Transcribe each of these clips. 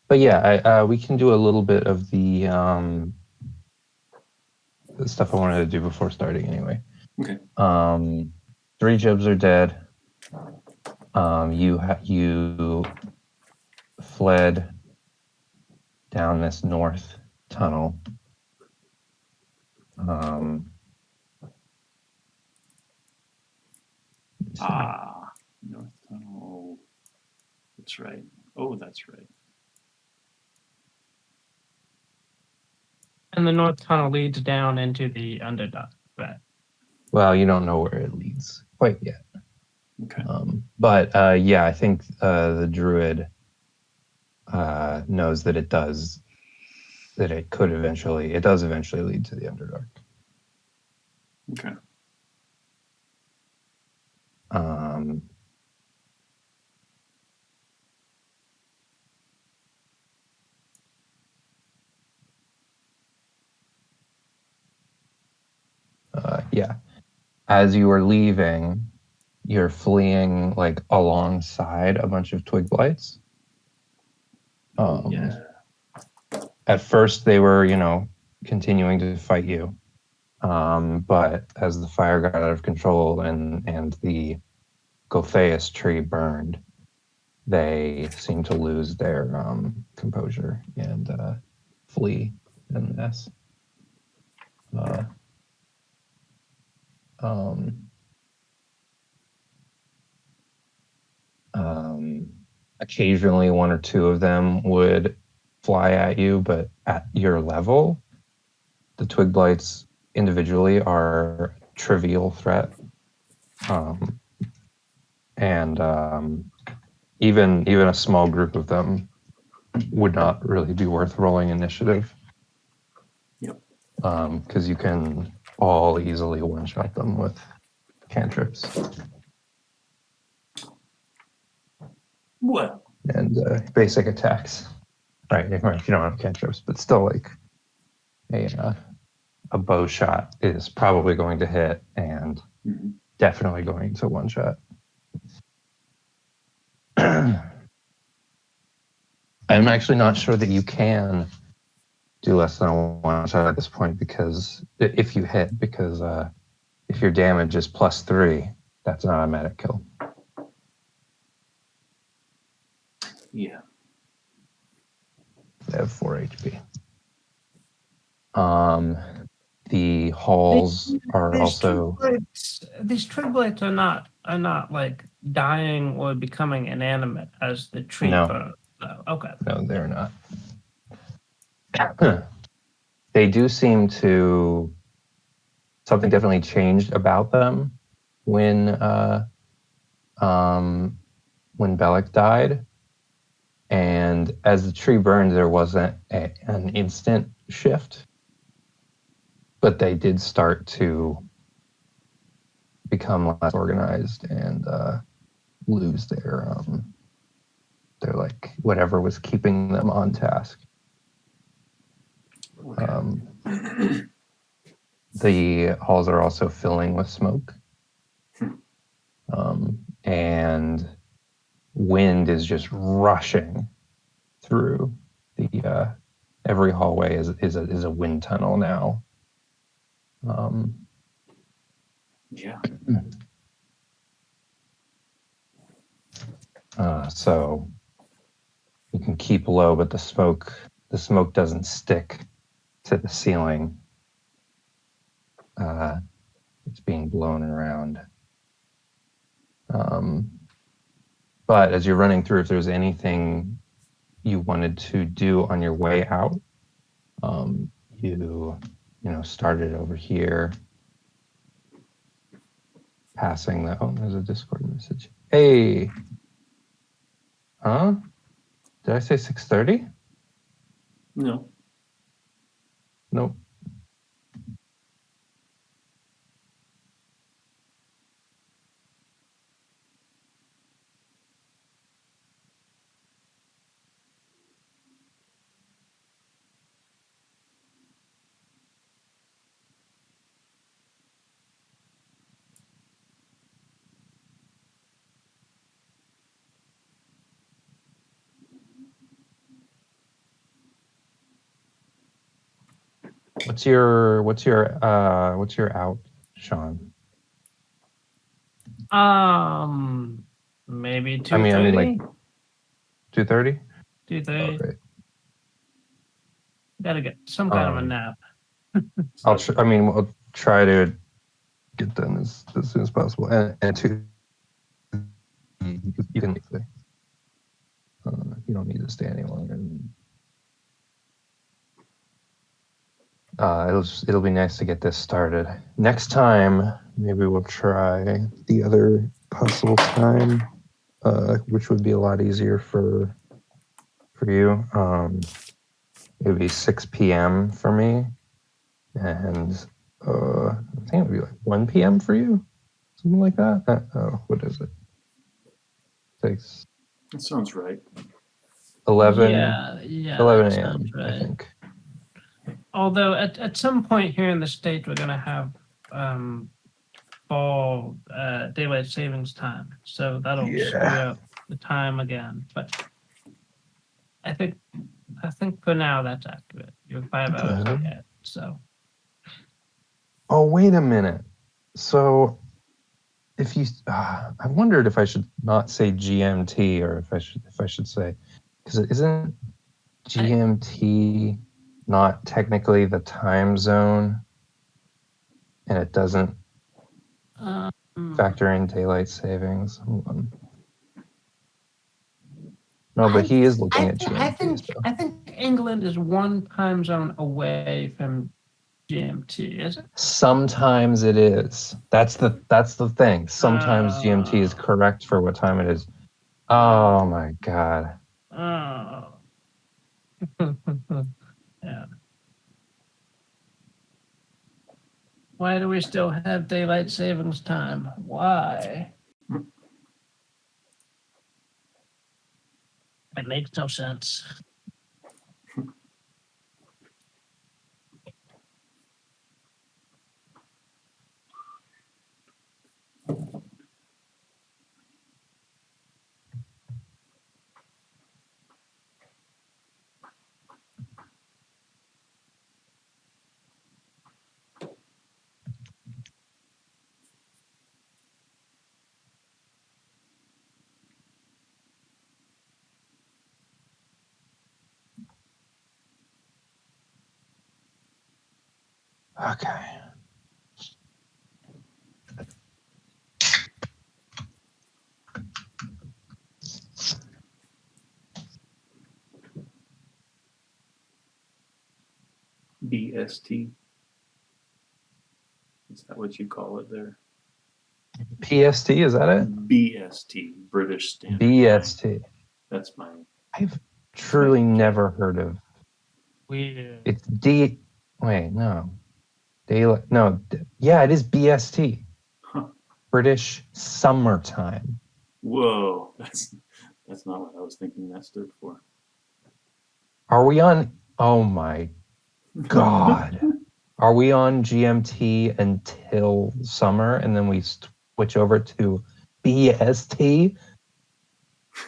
But yeah, we can do a little bit of the stuff I wanted to do before starting anyway. Okay. 3 Jebs are dead. You fled down this north tunnel. North Tunnel. That's right. Oh, that's right. And the North Tunnel leads down into the Underdark. Right. Well, you don't know where it leads quite yet. Okay. But yeah, I think the druid knows that it does eventually lead to the Underdark. Okay. Yeah. As you are leaving, you're fleeing like alongside a bunch of Twig Blights. Yeah. At first they were, continuing to fight you. But as the fire got out of control and the Gulthias Tree burned, they seemed to lose their composure and flee en masse. Occasionally, 1 or 2 of them would fly at you, but at your level, the Twig Blights individually are a trivial threat. And even a small group of them would not really be worth rolling initiative. Yep. Because you can all easily one-shot them with cantrips. Well. And basic attacks. Right, if you don't have cantrips, but still like a bow shot is probably going to hit and definitely going to one-shot. I'm actually not sure that you can do less than a one-shot at this point because if you hit, because if your damage is +3, that's an automatic kill. Yeah. They have 4 HP. The halls are also. These Twig Blights are not like dying or becoming inanimate as the tree burns. Oh, okay. No, they're not. They do seem to. Something definitely changed about them when Bellic died, and as the tree burned, there wasn't an instant shift, but they did start to become less organized and lose their like whatever was keeping them on task. Okay. The halls are also filling with smoke, and wind is just rushing through the every hallway is a wind tunnel now. Yeah. So you can keep low, but the smoke doesn't stick to the ceiling. It's being blown around. But as you're running through, if there's anything you wanted to do on your way out, you started over here, passing the. Oh, there's a Discord message. Hey, huh? Did I say 6:30? No. Nope. What's your out, Sean? Maybe I mean, like 2:30. 2:30. 2:30. Okay. Gotta get some kind of a nap. We'll try to get done as soon as possible. And two, you can leave. You don't need to stay any longer. It'll be nice to get this started. Next time, maybe we'll try the other possible time, which would be a lot easier for you. It would be 6 p.m. for me, and I think it would be like 1 p.m. for you, something like that. What is it? 6. That sounds right. 11. Yeah, 11 that a.m. sounds right. I think. Although at some point here in the state, we're gonna have fall daylight savings time, so that'll screw up the time again. But I think for now that's accurate. You're 5 hours ahead. So. Oh, wait a minute. So, if you, I wondered if I should not say GMT or if I should say, because isn't GMT not technically the time zone, and it doesn't factor in daylight savings. Hold on. No, but he is looking at GMT. I think England is one time zone away from GMT, is it? Sometimes it is. That's the thing. Sometimes GMT is correct for what time it is. Oh my god. Oh. Yeah. Why do we still have daylight savings time? Why? It makes no sense. Okay. BST. Is that what you call it there? PST, is that it? BST, British Standard. BST. That's mine. I've truly never heard of. Weird. It's D. Wait, no. Daylight. No. Yeah, it is BST. Huh. British Summertime. Whoa, that's not what I was thinking that stood for. Are we on? Oh my god. Are we on GMT until summer and then we switch over to BST?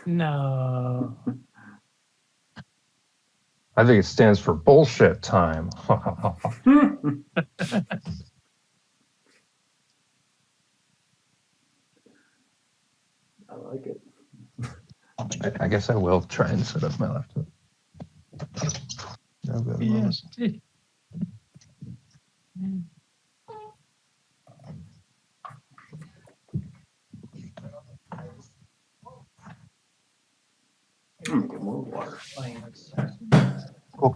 No. I think it stands for bullshit time. I like it. I guess I will try and set up my laptop. BST. I'm gonna get more water. Cool.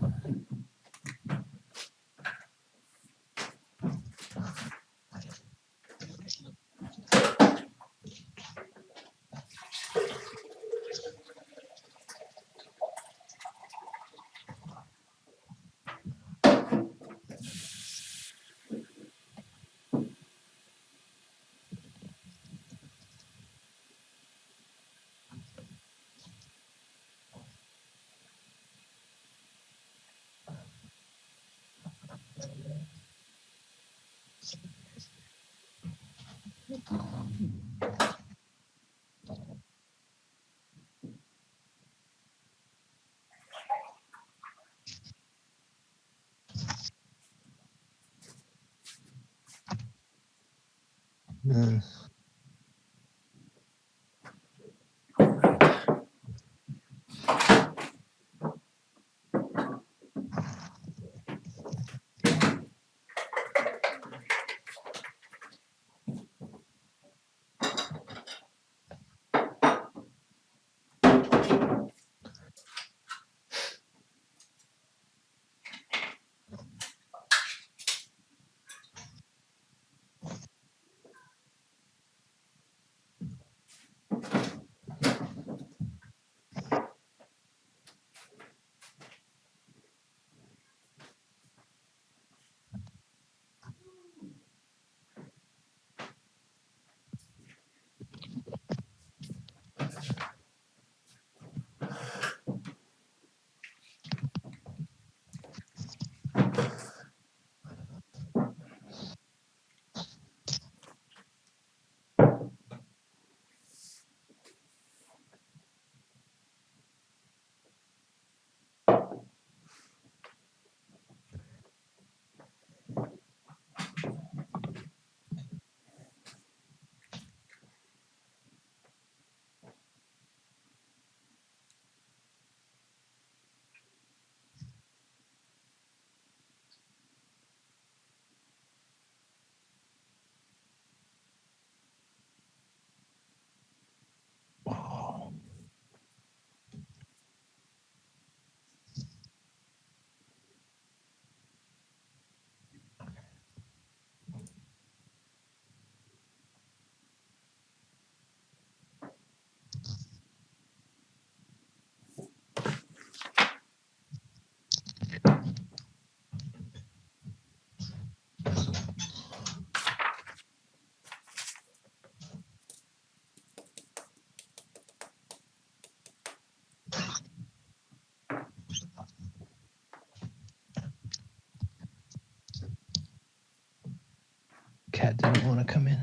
Cat didn't want to come in.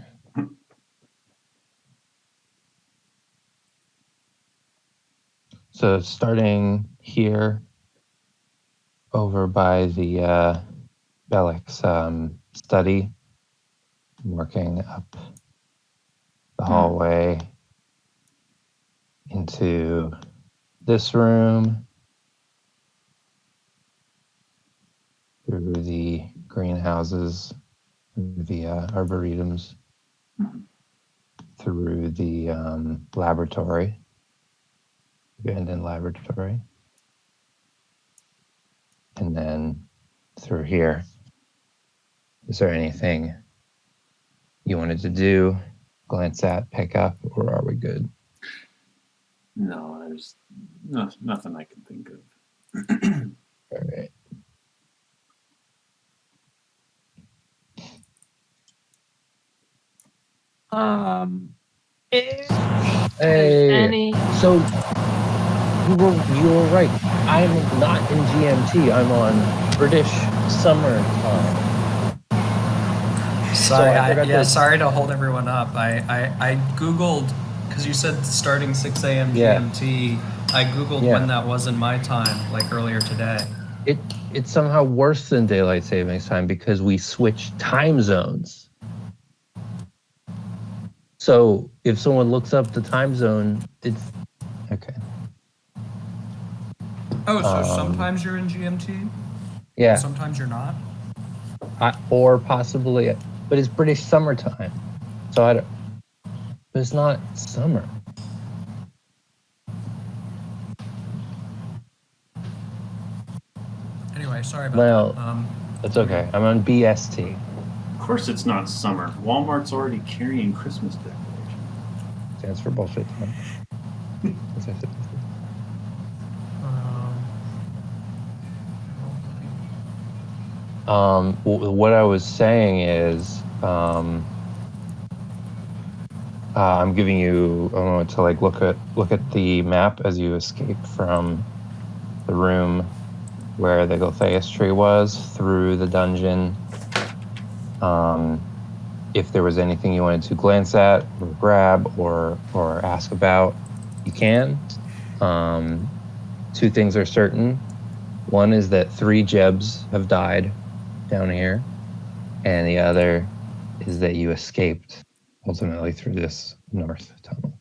So starting here over by the Bellic's study, working up the hallway into this room, through the greenhouses, the arboretums, through the laboratory, abandoned laboratory, and then through here. Is there anything you wanted to do, glance at, pick up, or are we good? No, there's nothing I can think of. All right. If Hey, any, so you were right. I'm not in GMT. I'm on British summer time. Sorry, I forgot to- sorry to hold everyone up. I Googled, because you said starting 6 a.m. Yeah. GMT. I Googled Yeah. when that was in my time, like earlier today. It's somehow worse than daylight savings time because we switch time zones. So if someone looks up the time zone, it's okay. Oh, so sometimes you're in GMT? Yeah, Sometimes you're not? or possibly, but it's British summertime. So but it's not summer. Anyway, sorry about Well, that. That's okay. I'm on BST. Of course, it's not summer. Walmart's already carrying Christmas decorations. Stands for bullshit time. As I said before. What I was saying is, I'm giving you a moment to like look at the map as you escape from the room where the Gulthias Tree was through the dungeon. If there was anything you wanted to glance at or grab or ask about, you can. Two things are certain. One is that 3 Jebs have died down here, and the other is that you escaped ultimately through this north tunnel.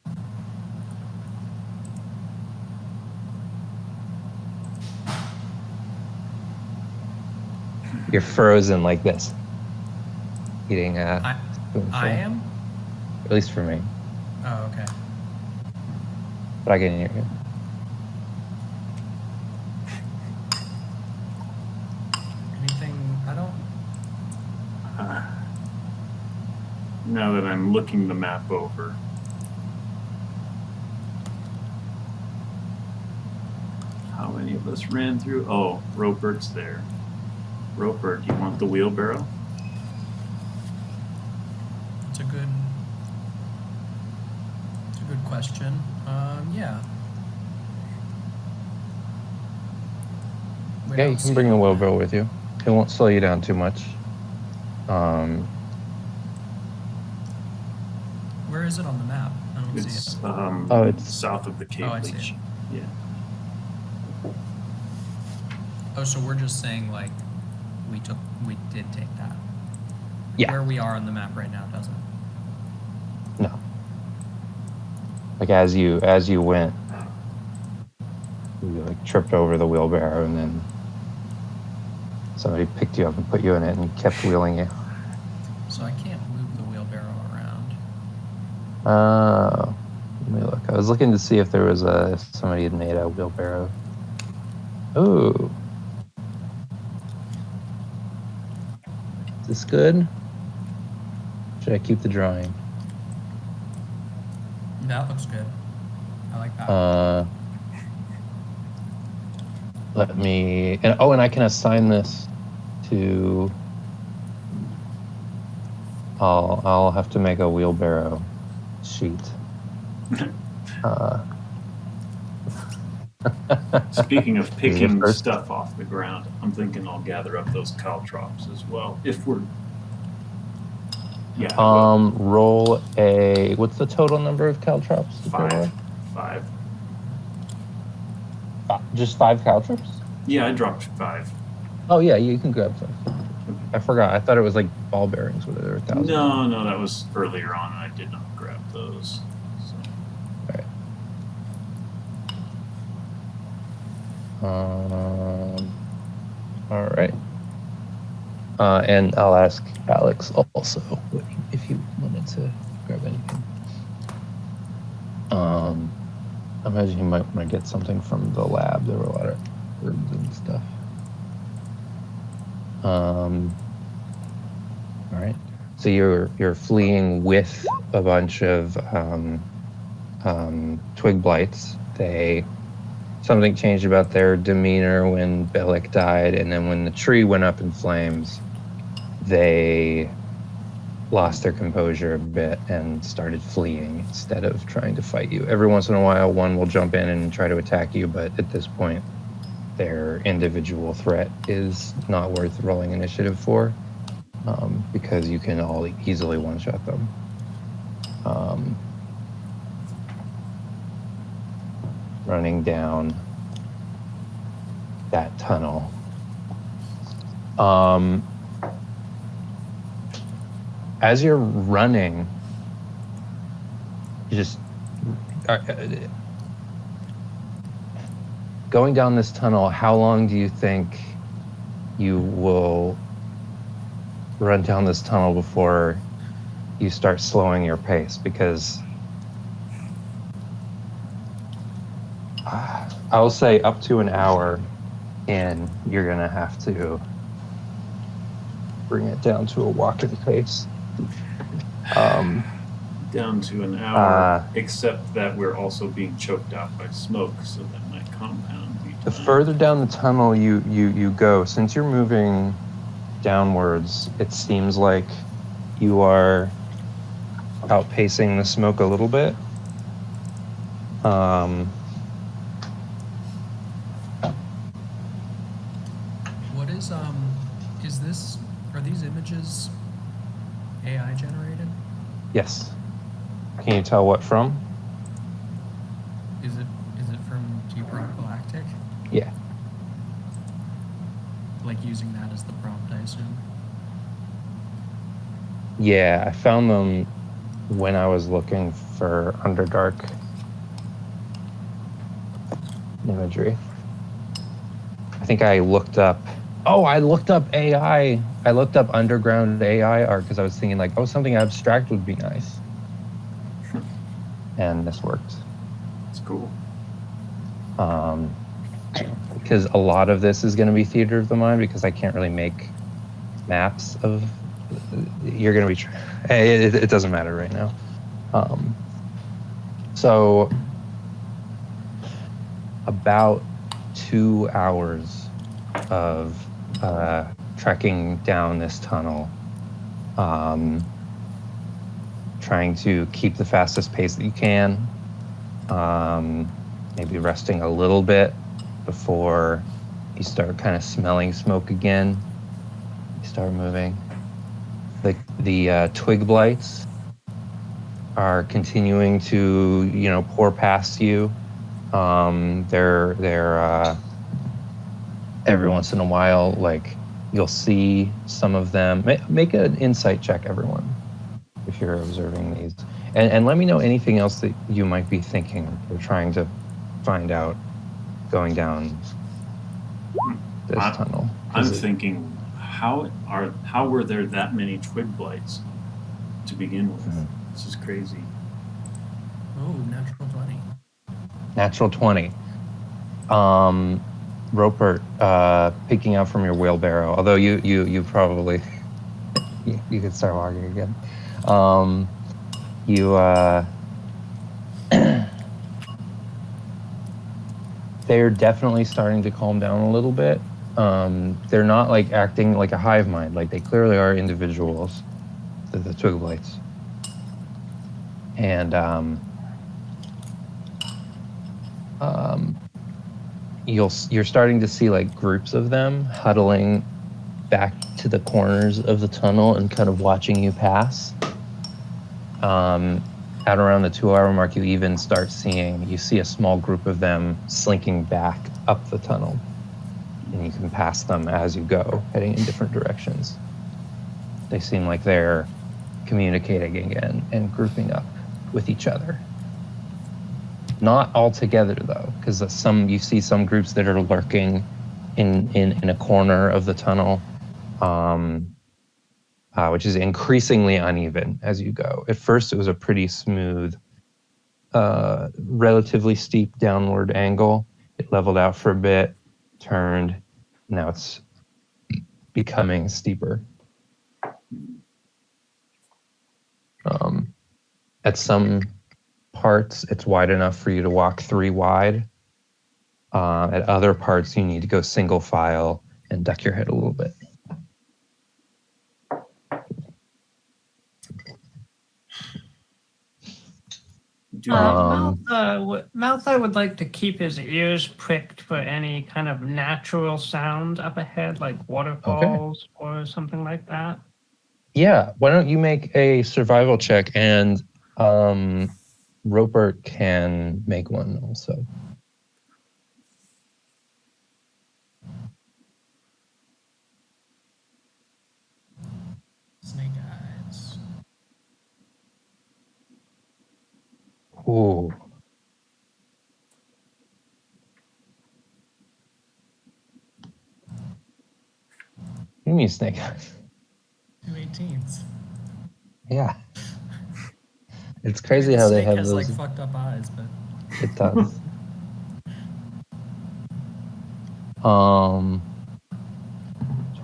You're frozen like this. Eating a spoonful. I am? At least for me. Oh, okay. But I can hear you. Anything? I don't. Now that I'm looking the map over, how many of us ran through? Oh, Ropert's there. Ropert, do you want the wheelbarrow? It's a good question. Yeah. We Yeah, don't you see can bring it the on the wheelbarrow map. with you. It won't slow you down too much. Where is it on the map? I don't see It's it. It's south of the cave Oh, I see leech. it. Yeah. Oh, so we're just saying like we did take that. Yeah. Where we are on the map right now doesn't. no. Like as you went, you like tripped over the wheelbarrow and then somebody picked you up and put you in it and kept wheeling you. So I can't move the wheelbarrow around. Let me look. I was looking to see if there was if somebody had made a wheelbarrow. Ooh. Is this good? Should I keep the drawing? That looks good. I like that. Let me, and I can assign this to, I'll have to make a wheelbarrow sheet. Speaking of Is it picking first? stuff off the ground, I'm thinking I'll gather up those caltrops as well. If we're Roll a, what's the total number of caltrops? five. Just 5 caltrops? Yeah, I dropped 5. Oh yeah, you can grab 5. I forgot. I thought it was like ball bearings where there were 1,000. No, that was earlier on. I did not grab those. So. All right. And I'll ask Alex also if he wanted to grab anything. I imagine he might want to get something from the lab. There were a lot of herbs and stuff. All right. So you're fleeing with a bunch of Twig Blights. Something changed about their demeanor when Bellic died, and then when the tree went up in flames, they lost their composure a bit and started fleeing instead of trying to fight you. Every once in a while, one will jump in and try to attack you, but at this point, their individual threat is not worth rolling initiative for, because you can all easily one-shot them. Running down that tunnel. As you're running, you just going down this tunnel. How long do you think you will run down this tunnel before you start slowing your pace? Because I'll say up to an hour in, you're gonna have to bring it down to a walking pace. Down to an hour, except that we're also being choked out by smoke, so that might compound the time. The further down the tunnel you go, since you're moving downwards, it seems like you are outpacing the smoke a little bit. What is this? Are these images AI generated? Yes. Can you tell what from? Is it from Deep Rock Galactic? Yeah. Like using that as the prompt, I assume. Yeah, I found them when I was looking for Underdark imagery. I think I looked up. Oh, I looked up AI. I looked up underground AI art because I was thinking like, oh, something abstract would be nice. And this worked. It's cool. Because a lot of this is going to be theater of the mind because I can't really make maps of. You're going to be. It doesn't matter right now. So about 2 hours of trekking down this tunnel, trying to keep the fastest pace that you can, maybe resting a little bit before you start kind of smelling smoke again. You start moving. The twig blights are continuing to pour past you. They're every once in a while, like you'll see some of them. Make an insight check, everyone, if you're observing these, and let me know anything else that you might be thinking or trying to find out going down this tunnel. I'm thinking, how were there that many twig blights to begin with? Mhm. This is crazy. Oh, natural 20. Natural 20. Ropert, picking up from your wheelbarrow, although you probably you could start walking again. They're definitely starting to calm down a little bit. They're not like acting like a hive mind, like they clearly are individuals, the twig blights. And you're starting to see like groups of them huddling back to the corners of the tunnel and kind of watching you pass. At around the 2 hour mark, you see a small group of them slinking back up the tunnel, and you can pass them as you go, heading in different directions. They seem like they're communicating again and grouping up with each other. Not all together though, because you see some groups that are lurking in a corner of the tunnel, which is increasingly uneven as you go. At first, it was a pretty smooth, relatively steep downward angle. It leveled out for a bit, turned. Now it's becoming steeper. At some parts, it's wide enough for you to walk 3 wide. At other parts, you need to go single file and duck your head a little bit. Malthar would like to keep his ears pricked for any kind of natural sound up ahead, like waterfalls or something like that. Yeah, why don't you make a survival check, and Ropert can make one also. Snake eyes. Ooh. Give me a snake eyes. 2 18s. Yeah. It's crazy how they have has those. Like fucked up eyes, but It does.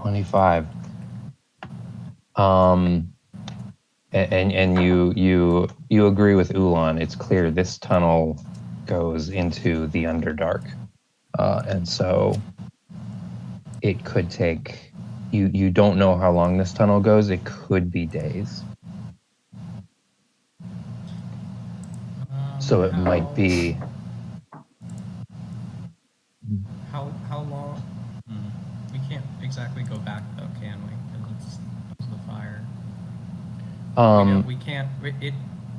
25. And you agree with Oolon. It's clear this tunnel goes into the Underdark, and so it could take. You don't know how long this tunnel goes. It could be days. So it might be. How long? We can't exactly go back though, can we? Because it's the fire. We can't.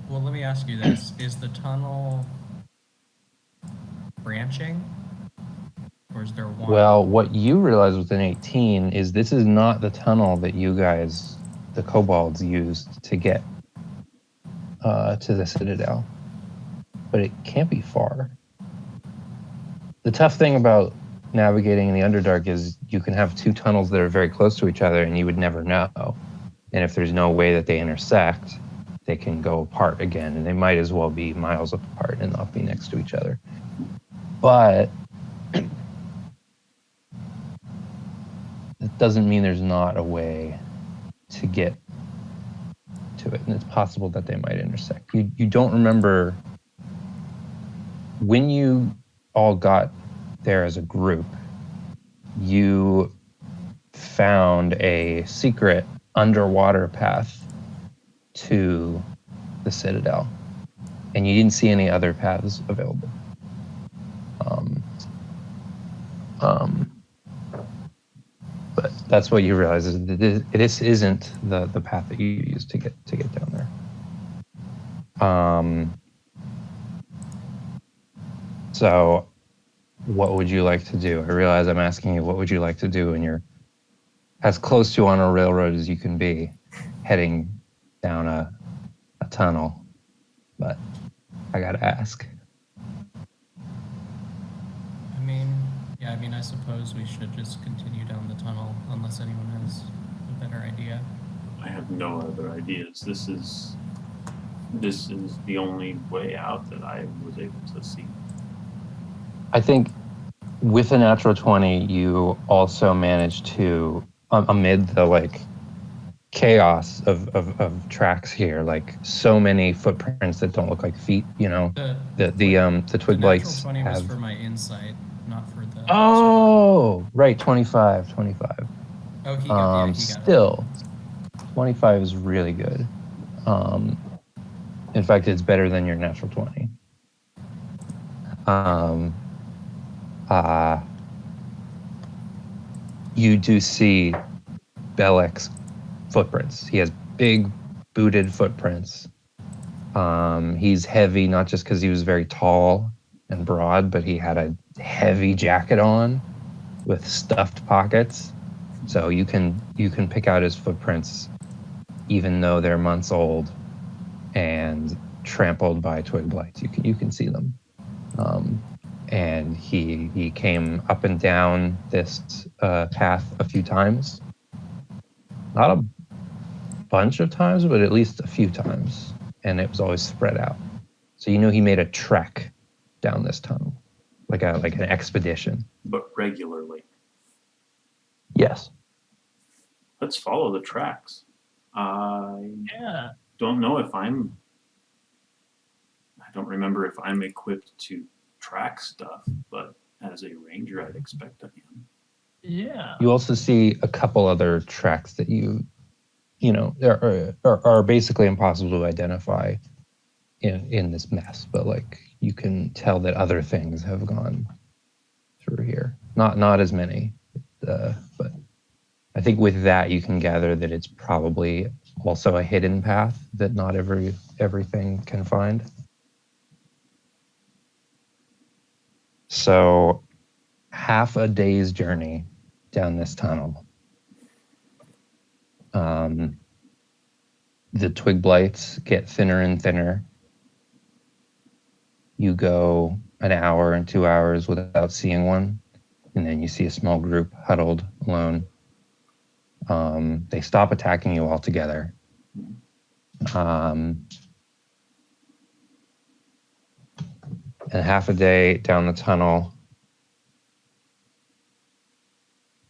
Well, let me ask you this: is the tunnel branching, or is there one? Well, what you realize with an 18 is this is not the tunnel that you guys, the kobolds, used to get to the Citadel, but it can't be far. The tough thing about navigating in the Underdark is you can have two tunnels that are very close to each other and you would never know. And if there's no way that they intersect, they can go apart again, and they might as well be miles apart and not be next to each other. But it doesn't mean there's not a way to get to it, and it's possible that they might intersect. You don't remember when you all got there as a group, you found a secret underwater path to the Citadel, and you didn't see any other paths available. But that's what you realize is that this isn't the path that you used to get down there. So what would you like to do? I realize I'm asking you, what would you like to do when you're as close to on a railroad as you can be, heading down a tunnel? But I gotta ask. I suppose we should just continue down the tunnel unless anyone has a better idea. I have no other ideas. This is the only way out that I was able to see. I think with a natural 20, you also managed to, amid the chaos of tracks here, so many footprints that don't look like feet. The Twig Blights The natural 20 was have. for my insight, not for the. Oh, right, 25. Oh, he got still, 25 is really good. In fact, it's better than your natural 20. You do see Belek's footprints. He has big booted footprints. He's heavy, not just because he was very tall and broad, but he had a heavy jacket on with stuffed pockets. So you can pick out his footprints, even though they're months old and trampled by Twig Blights. You can see them. And he came up and down this path a few times. Not a bunch of times, but at least a few times. And it was always spread out. So you know he made a trek down this tunnel, like an expedition. But regularly. Yes. Let's follow the tracks. Yeah. Don't know if I don't remember if I'm equipped to track stuff, but as a ranger, I'd expect I am. Yeah. You also see a couple other tracks that are basically impossible to identify in this mess, but you can tell that other things have gone through here. Not as many, but I think with that you can gather that it's probably also a hidden path that not everything can find. So half a day's journey down this tunnel. The Twig Blights get thinner and thinner. You go an hour and 2 hours without seeing one, and then you see a small group huddled alone. They stop attacking you altogether. And half a day down the tunnel,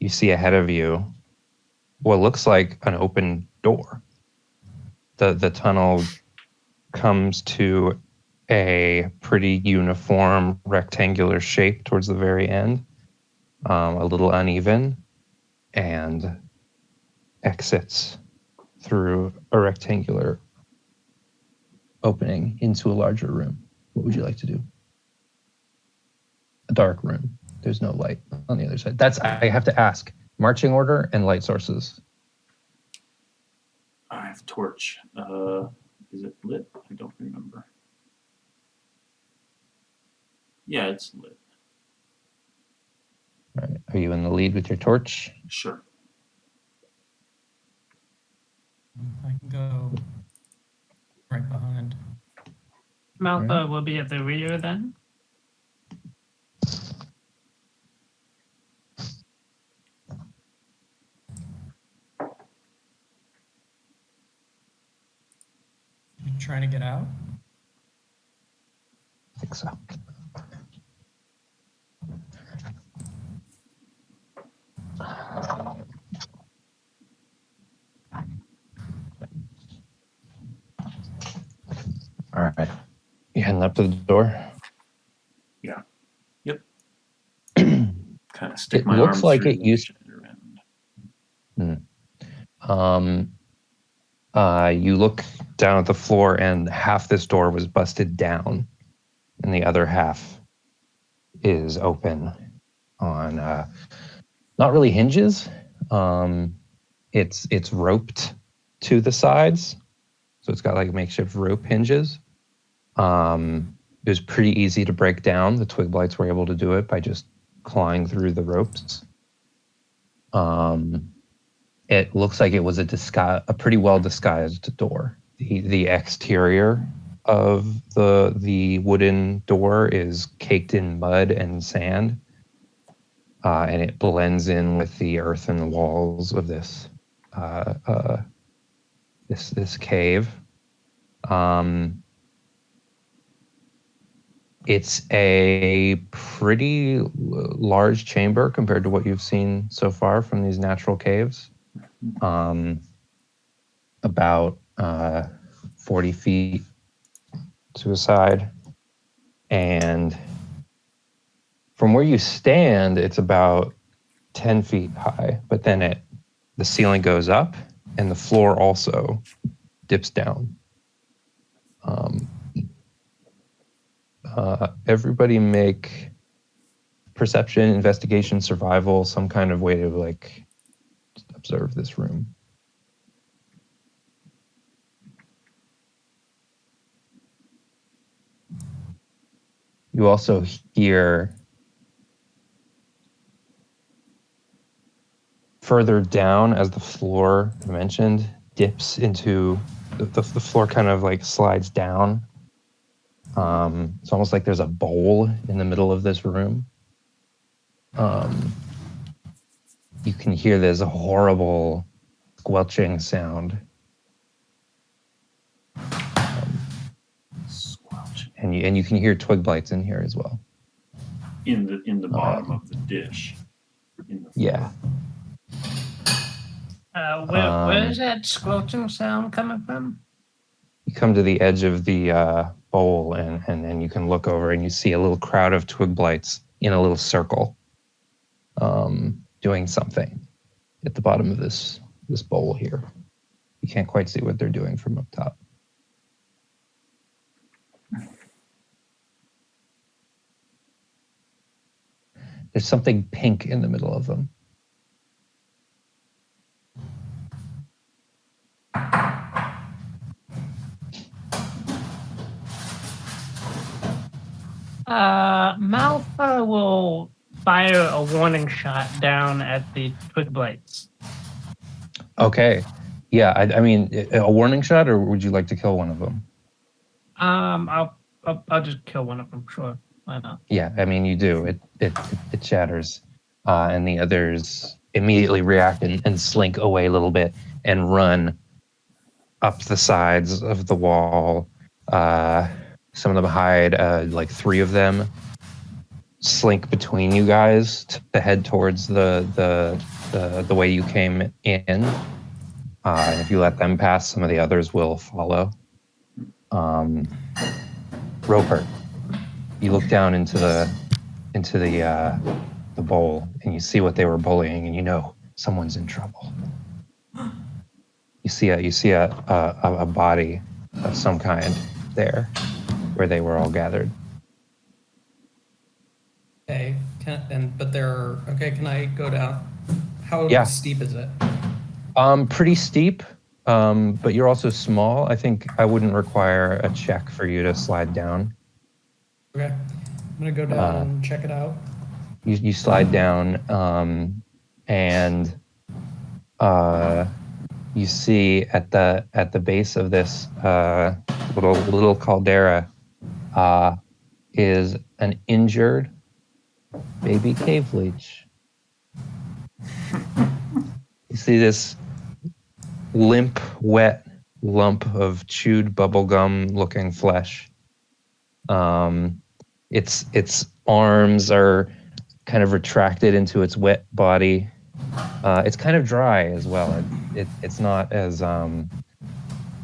you see ahead of you what looks like an open door. The tunnel comes to a pretty uniform rectangular shape towards the very end, a little uneven, and exits through a rectangular opening into a larger room. What would you like to do? A dark room. There's no light on the other side. I have to ask. Marching order and light sources. I have torch. Is it lit? I don't remember. Yeah, it's lit. All right. Are you in the lead with your torch? Sure. I can go right behind. Malthar will be at the rear then. You trying to get out? I think so. All right. You heading up to the door? Yeah. Yep. Kind of stick It my looks arms like through it the used- shatter end. You look down at the floor, and half this door was busted down, and the other half is open on not really hinges. It's roped to the sides, so it's got like makeshift rope hinges. It was pretty easy to break down. The Twig Blights were able to do it by just clawing through the ropes. It looks like it was a pretty well disguised door. The exterior of the wooden door is caked in mud and sand, and it blends in with the earthen walls of this this cave. It's a pretty large chamber compared to what you've seen so far from these natural caves. About 40 feet to a side. And from where you stand, it's about 10 feet high, but then the ceiling goes up and the floor also dips down. Everybody make perception, investigation, survival, some kind of way to like observe this room. You also hear further down as the floor I mentioned dips into the floor, kind of like slides down. It's almost like there's a bowl in the middle of this room. You can hear this horrible squelching sound. Squelch. And you can hear twig blights in here as well. In the bottom of the dish. Yeah. Where is that squelching sound coming from? You come to the edge of the bowl, and you can look over and you see a little crowd of twig blights in a little circle, doing something at the bottom of this bowl here. You can't quite see what they're doing from up top. There's something pink in the middle of them. Malthar will fire a warning shot down at the twig blights. Okay. Yeah, I mean, a warning shot, or would you like to kill one of them? I'll just kill one of them. Sure, why not? Yeah, I mean, you do. It shatters, and the others immediately react and slink away a little bit and run up the sides of the wall. Some of them hide. Like 3 of them slink between you guys to head towards the way you came in. And if you let them pass, some of the others will follow. Ropert, you look down into the bowl and you see what they were bullying, and you know someone's in trouble. You see a body of some kind there where they were all gathered. Okay, but they're okay. Can I go down? How steep is it? Pretty steep, but you're also small. I think I wouldn't require a check for you to slide down. Okay, I'm gonna go down and check it out. You slide down, and you see at the base of this little caldera is an injured baby cave leech. You see this limp, wet lump of chewed bubblegum looking flesh. Its arms are kind of retracted into its wet body. It's kind of dry as well. It's not as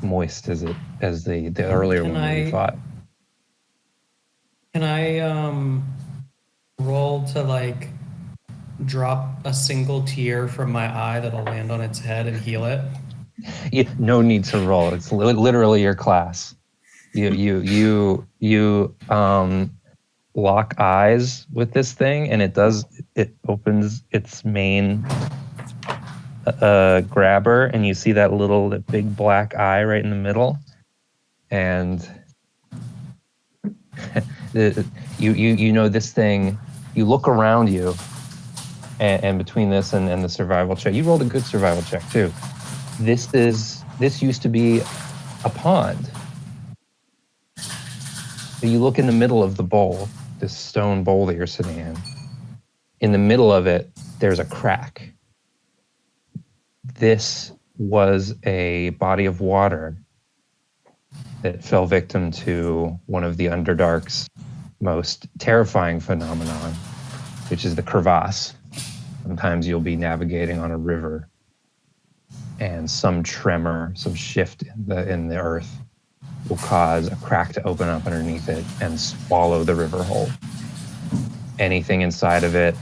moist as the earlier one that we fought. Can I roll to like drop a single tear from my eye that'll land on its head and heal it? No need to roll. It's literally your class. You lock eyes with this thing, and it opens its main grabber, and you see that big black eye right in the middle, and you know this thing. You look around you, and between this and the survival check, you rolled a good survival check too. This used to be a pond. So you look in the middle of the bowl, this stone bowl that you're sitting in. In the middle of it, there's a crack. This was a body of water that fell victim to one of the Underdark's most terrifying phenomenon, which is the crevasse. Sometimes you'll be navigating on a river, and some tremor, some shift in the earth will cause a crack to open up underneath it and swallow the river whole. Anything inside of it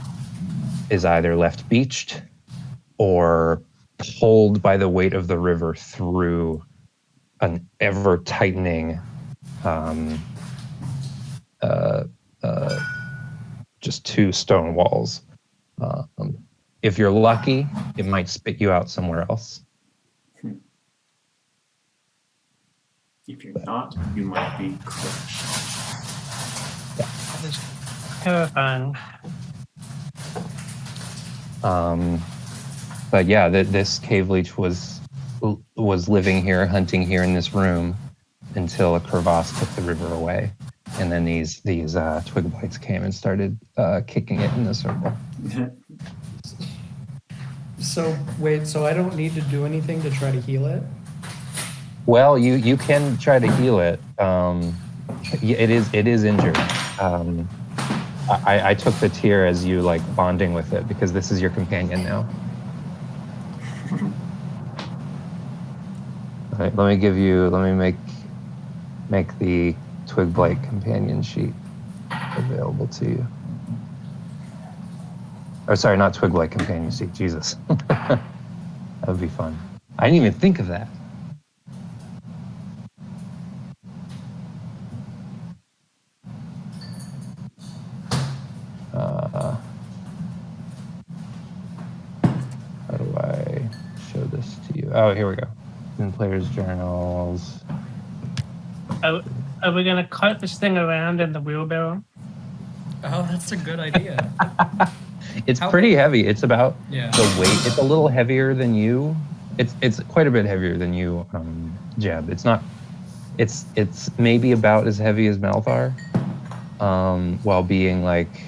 is either left beached or pulled by the weight of the river through an ever-tightening just two stone walls. If you're lucky, it might spit you out somewhere else. If you're not, you might be crushed. That is terrifying. But yeah, this cave leech was living here, hunting here in this room until a crevasse took the river away, and then these twig blights came and started kicking it in a circle. So wait, so I don't need to do anything to try to heal it? Well, you can try to heal it. It is injured. I took the tear as you like bonding with it because this is your companion now. All right, let me make the Twig Blight companion sheet available to you. Or sorry, not Twig Blight companion sheet. Jesus, that would be fun. I didn't even think of that. How do I show this to you? Oh, here we go. In players' journals. Are we gonna cart this thing around in the wheelbarrow? Oh, that's a good idea. It's pretty heavy. It's about Yeah. the weight. It's a little heavier than you. It's quite a bit heavier than you, Jeb. It's not. It's maybe about as heavy as Malthar, while being like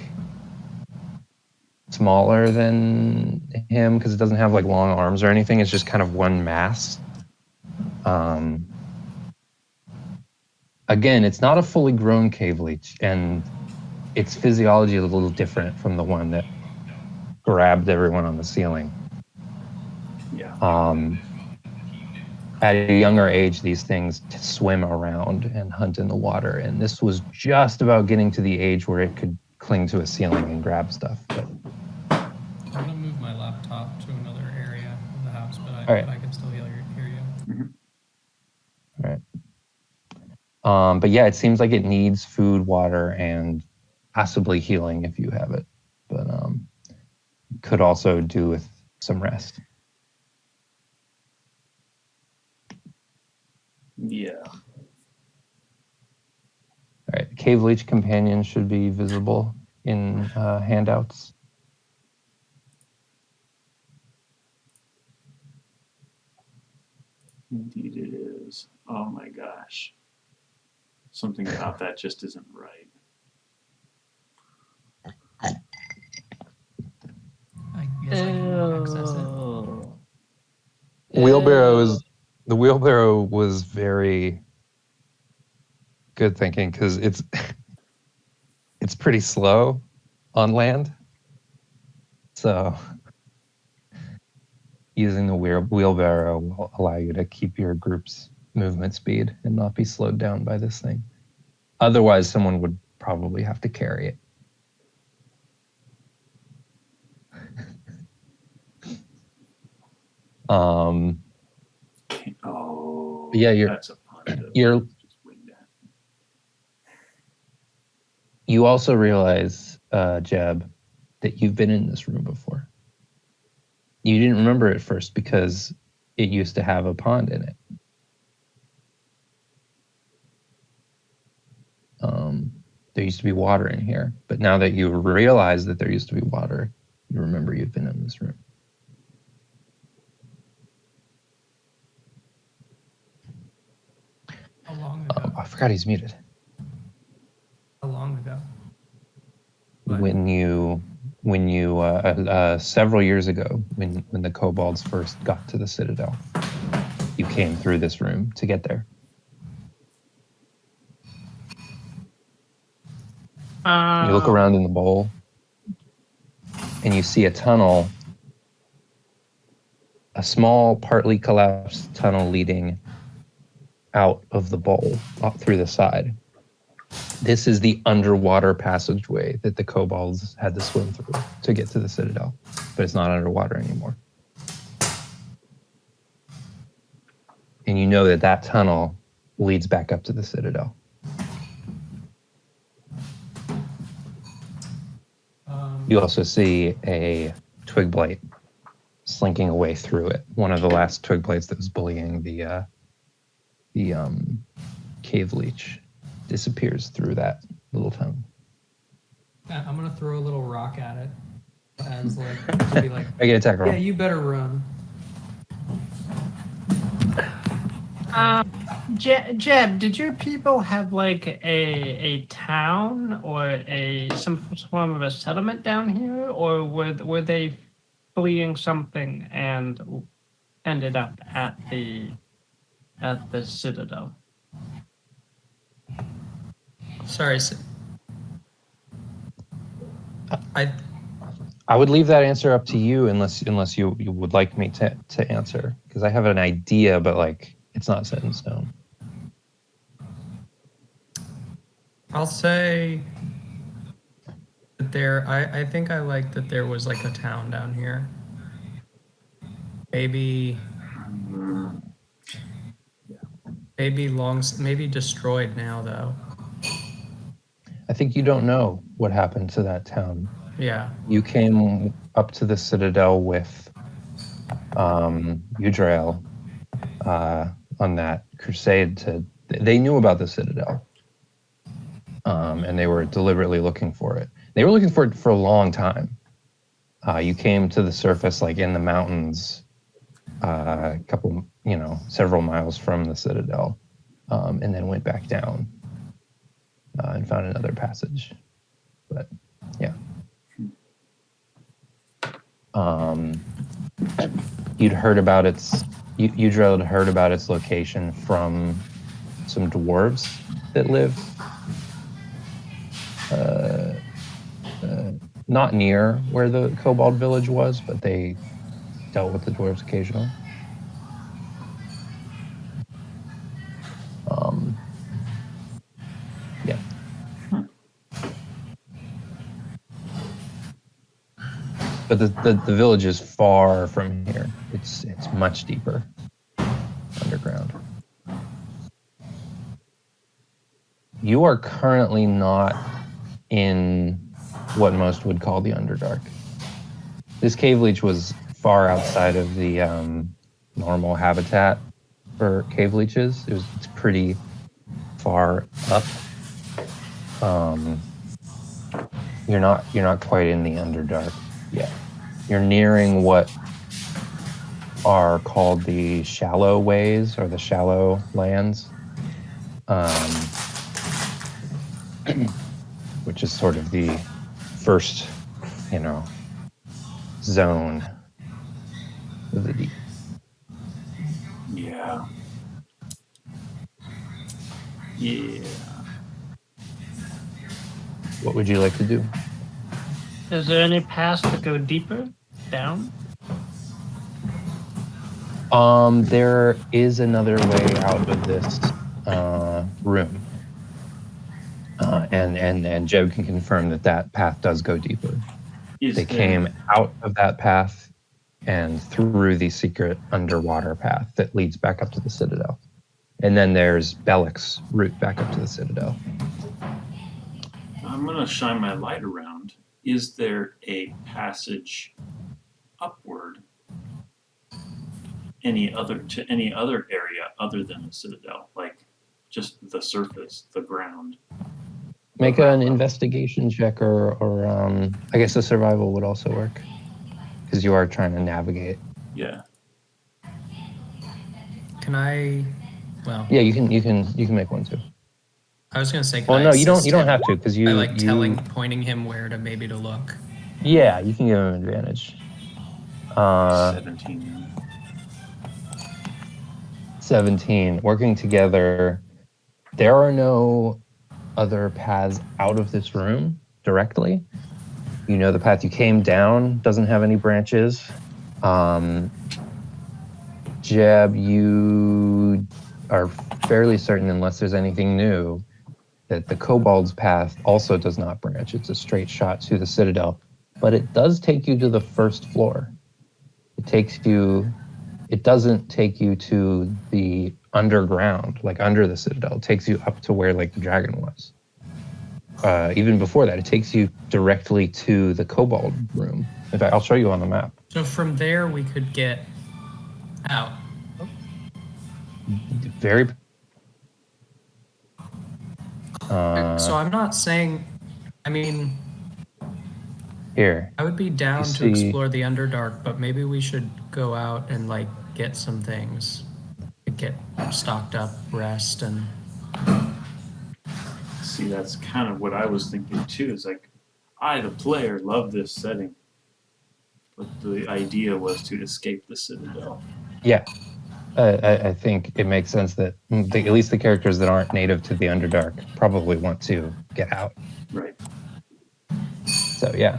smaller than him because it doesn't have like long arms or anything. It's just kind of one mass. Again, it's not a fully grown cave leech, and its physiology is a little different from the one that grabbed everyone on the ceiling. Yeah. At a younger age, these things swim around and hunt in the water, and this was just about getting to the age where it could cling to a ceiling and grab stuff. But I'm gonna move my laptop to another area of the house, but I can still hear you. Mm-hmm. All right. But yeah, it seems like it needs food, water, and possibly healing if you have it. But could also do with some rest. Yeah. All right. Cave Leech Companion should be visible in handouts. Indeed it is. Oh my gosh. Something about that just isn't right. I guess I can access it. The wheelbarrow was very good thinking because it's pretty slow on land. So using the wheelbarrow will allow you to keep your group's movement speed and not be slowed down by this thing. Otherwise, someone would probably have to carry it. Oh, yeah, that's a pun. You also realize, Jeb, that you've been in this room before. You didn't remember it first because it used to have a pond in it. There used to be water in here, but now that you realize that there used to be water, you remember you've been in this room. How long ago? I forgot he's muted. How long ago? When you several years ago, when the kobolds first got to the Citadel, you came through this room to get there. You look around in the bowl, and you see a tunnel, a small, partly collapsed tunnel leading out of the bowl, up through the side. This is the underwater passageway that the kobolds had to swim through to get to the Citadel, but it's not underwater anymore. And you know that that tunnel leads back up to the Citadel. You also see a Twig Blight slinking away through it. One of the last Twig Blights that was bullying the cave leech disappears through that little tunnel. I'm gonna throw a little rock at it, as like to be like, I get attack roll. yeah, you better run. Jeb, did your people have like a town or some form of a settlement down here, or were they fleeing something and ended up at the Citadel? Sorry, I would leave that answer up to you unless you would like me to answer, because I have an idea, but like it's not set in stone. I'll say that I think I like that there was like a town down here. Maybe destroyed now though. I think you don't know what happened to that town. Yeah. You came up to the Citadel with Udrael on that crusade they knew about the Citadel. And they were deliberately looking for it. They were looking for it for a long time. You came to the surface, like in the mountains, several miles from the Citadel, and then went back down and found another passage. But yeah. You'd heard about Udrael had heard about its location from some dwarves that live not near where the kobold village was, but they dealt with the dwarves occasionally. Yeah. But the village is far from here. It's much deeper underground. You are currently not in what most would call the Underdark. This cave leech was far outside of the normal habitat for cave leeches. It's pretty far up. You're not quite in the Underdark yet. You're nearing what are called the shallow ways or the shallow lands. which is sort of the first, zone of the deep. Yeah. Yeah. What would you like to do? Is there any paths that go deeper down? There is another way out of this room. And Jeb can confirm that path does go deeper. They came out of that path and through the secret underwater path that leads back up to the Citadel. And then there's Bellic's route back up to the Citadel. I'm going to shine my light around. Is there a passage upward to any other area other than the Citadel? Like just the surface, the ground? Make an investigation check or I guess a survival would also work. Because you are trying to navigate. Yeah. Can I? Well. Yeah, you can make one too. I was gonna say. Well, no, you don't have to because you. I pointing him where to look. Yeah, you can give him advantage. 17. 17. Working together, there are no other paths out of this room directly. You know the path you came down doesn't have any branches. Jeb, you are fairly certain, unless there's anything new, that the Kobold's path also does not branch. It's a straight shot to the Citadel, but it does take you to the first floor. It doesn't take you to the underground, like under the Citadel. It takes you up to where like the dragon was. Even before that, it takes you directly to the Kobold room. In fact, I'll show you on the map. So from there, we could get out. Very. So I'm not saying. I mean, here. I would be down to explore the Underdark, but maybe we should go out and like get some things, get stocked up, rest, and. See, that's kind of what I was thinking too. Is like, I, the player, love this setting, but the idea was to escape the Citadel. Yeah, I think it makes sense that at least the characters that aren't native to the Underdark probably want to get out. Right. So yeah.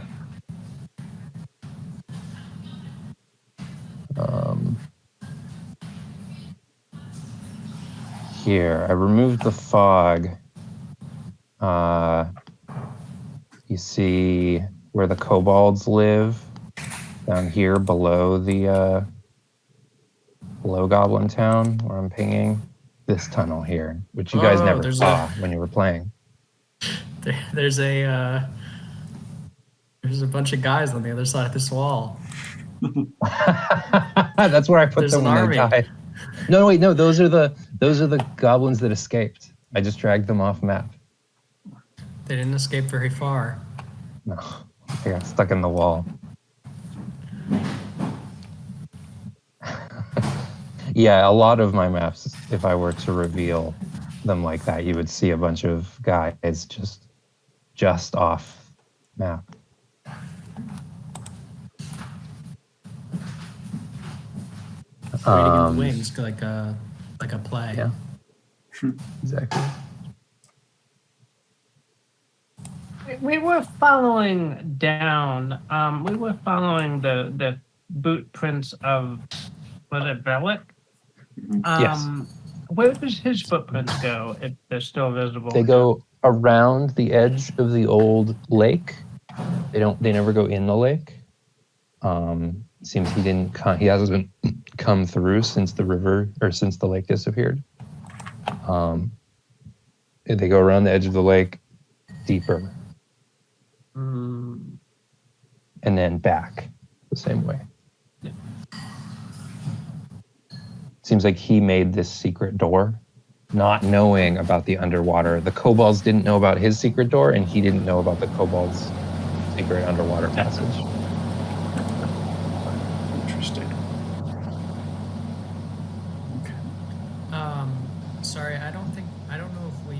Here, I removed the fog. You see where the kobolds live down here below the below Goblin Town, where I'm pinging this tunnel here, which you guys never saw when you were playing. There's a bunch of guys on the other side of this wall. That's where I put them when they died. No, wait, no, those are the goblins that escaped. I just dragged them off map. They didn't escape very far. No, they got stuck in the wall. Yeah, a lot of my maps, if I were to reveal them like that, you would see a bunch of guys just off map. Waiting in the wings, like a play. Yeah, exactly. We were following down. We were following the boot prints of, was it Bellic? Yes. Where does his footprints go if they're still visible? They go around the edge of the old lake. They never go in the lake. Seems he hasn't come through since the river or since the lake disappeared. They go around the edge of the lake deeper. And then back the same way. Yeah. Seems like he made this secret door, not knowing about the underwater. The kobolds didn't know about his secret door, and he didn't know about the kobolds' secret underwater passage. Interesting. Okay. Sorry, I don't know if we.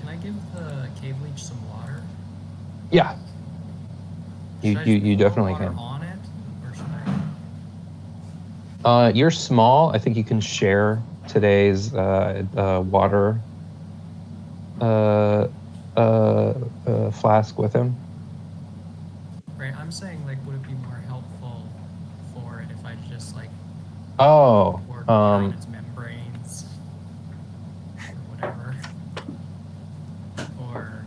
Can I give the cave leech some water? Yeah, Should I just you pour definitely water can. on it, or should I? You're small. I think you can share today's water flask with him. Right, I'm saying, like, would it be more helpful for it if I just, like, Oh, poured behind its membranes or whatever, or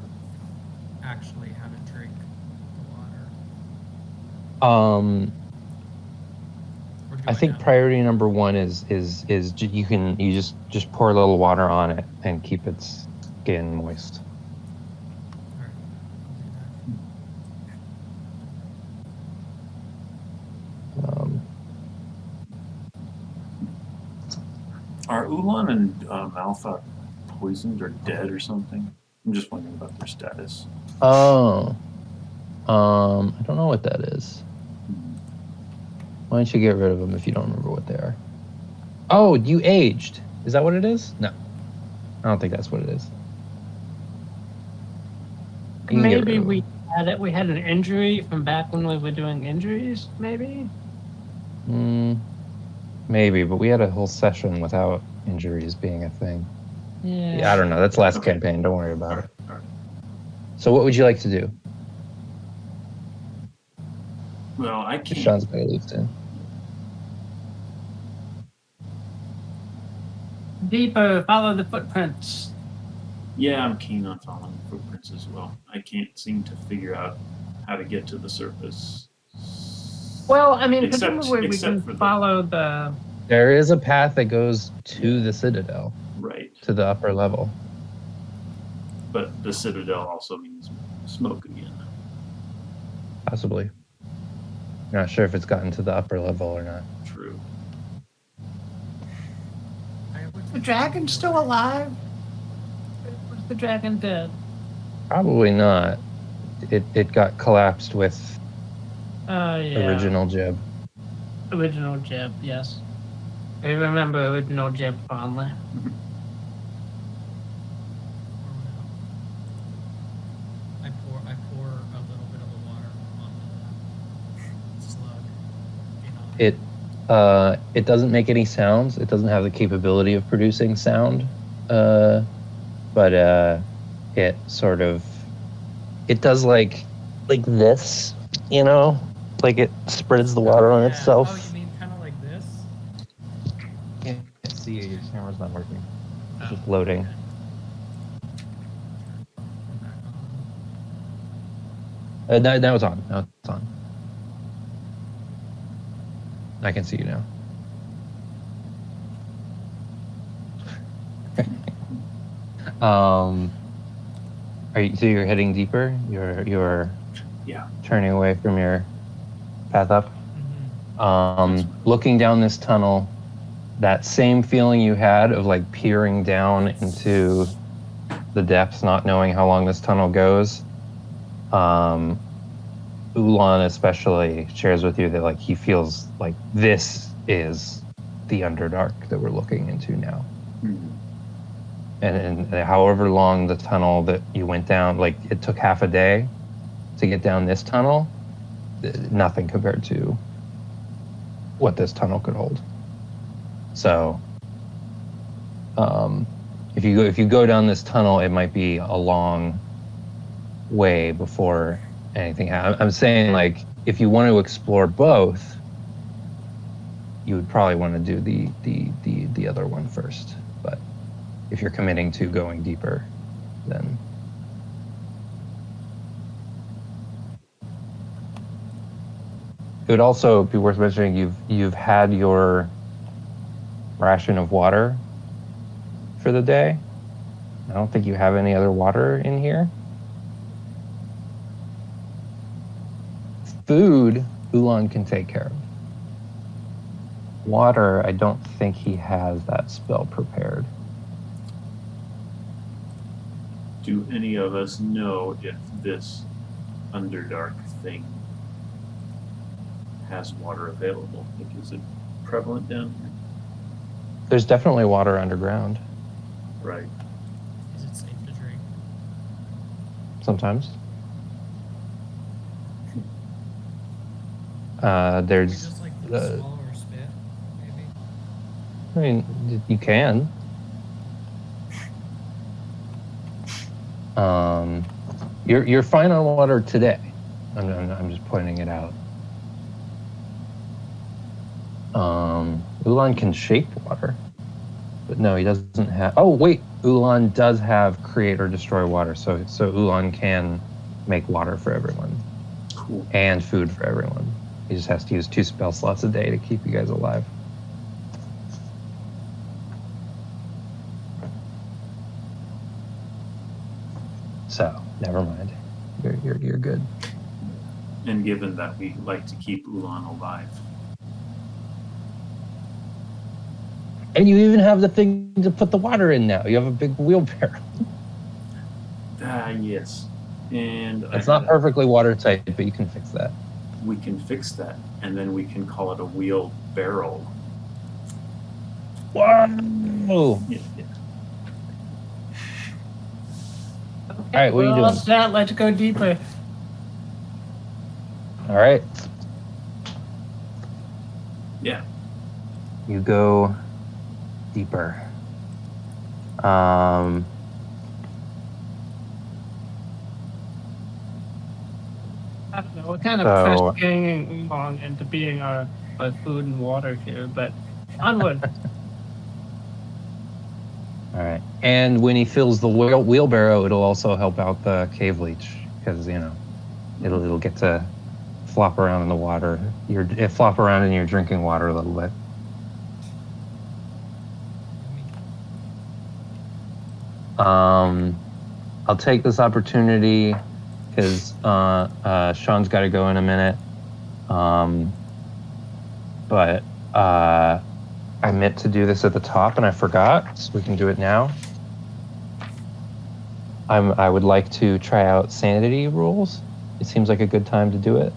actually have it drink the water? Or do I think know? priority number one is you just pour a little water on it and keep its skin moist. All right, I'll do that. Are Oolon and Malthar poisoned or dead or something? I'm just wondering about their status. Oh, I don't know what that is. Why don't you get rid of them if you don't remember what they are? Oh, you aged. Is that what it is? No, I don't think that's what it is. You can get rid Maybe of we them. we had an injury from back when we were doing injuries, maybe? Maybe, but we had a whole session without injuries being a thing. Yeah. I don't know. That's last Okay. campaign. Don't worry about it. All right. So what would you like to do? Well, I can't. Sean's got to leave soon. Deeper, follow the footprints. Yeah, I'm keen on following footprints as well. I can't seem to figure out how to get to the surface. Well, I mean, Except- presumably we except can for the- follow the... There is a path that goes to the Citadel, Right. to the upper level. But the Citadel also means smoke again. Possibly. Not sure if it's gotten to the upper level or not. True. The dragon's still alive? Was the dragon dead? Probably not. It got collapsed with Yeah. original Jeb. Original Jeb, yes. I remember original Jeb fondly. I pour a little bit of the water on the slug. You know. It doesn't make any sounds. It doesn't have the capability of producing sound. But it sort of, it does like this, you know, like it spreads the water on itself. Oh, you mean kind of like this? Can't see you. Your camera's not working. It's just loading. Now it's on. Now it's on. I can see you now. So you're heading deeper? You're Yeah. turning away from your path up? Mm-hmm. Looking down this tunnel, that same feeling you had of like peering down into the depths, not knowing how long this tunnel goes. Oolon especially shares with you that like he feels like this is the Underdark that we're looking into now. Mm-hmm. And however long the tunnel that you went down, like it took half a day to get down this tunnel, nothing compared to what this tunnel could hold. So, if you go down this tunnel, it might be a long way before anything happens. I'm saying, like, if you want to explore both, you would probably want to do the other one first. But if you're committing to going deeper, then it would also be worth mentioning you've had your ration of water for the day. I don't think you have any other water in here. Food, Oolon can take care of. Water, I don't think he has that spell prepared. Do any of us know if this Underdark thing has water available? Like, is it prevalent down here? There's definitely water underground. Right. Is it safe to drink? sometimes. We There's, just like swallow or spit, maybe. I mean, you can. You're fine on water today. I'm just pointing it out. Oolon can shape water, but no, he doesn't have. Oh wait, Oolon does have create or destroy water, so Oolon can make water for everyone. Cool. And food for everyone. He just has to use 2 spell slots a day to keep you guys alive. So never mind. You're good. And given that we like to keep Oolon alive. And you even have the thing to put the water in now. You have a big wheelbarrow. Yes. And It's not perfectly watertight, but you can fix that. We can fix that, and then we can call it a wheel barrel. Whoa! Yeah. Okay, All right, what are you we're all doing? set. Let's go deeper. All right. Yeah. You go deeper. I don't know. We're kind of So- pressing Oolon into being our food and water here, but onward. All right. And when he fills the wheelbarrow, it'll also help out the cave leech because it'll get to flop around in the water. Flop around in your drinking water a little bit. I'll take this opportunity because Sean's got to go in a minute. But I meant to do this at the top and I forgot, so we can do it now. I would like to try out sanity rules. It seems like a good time to do it.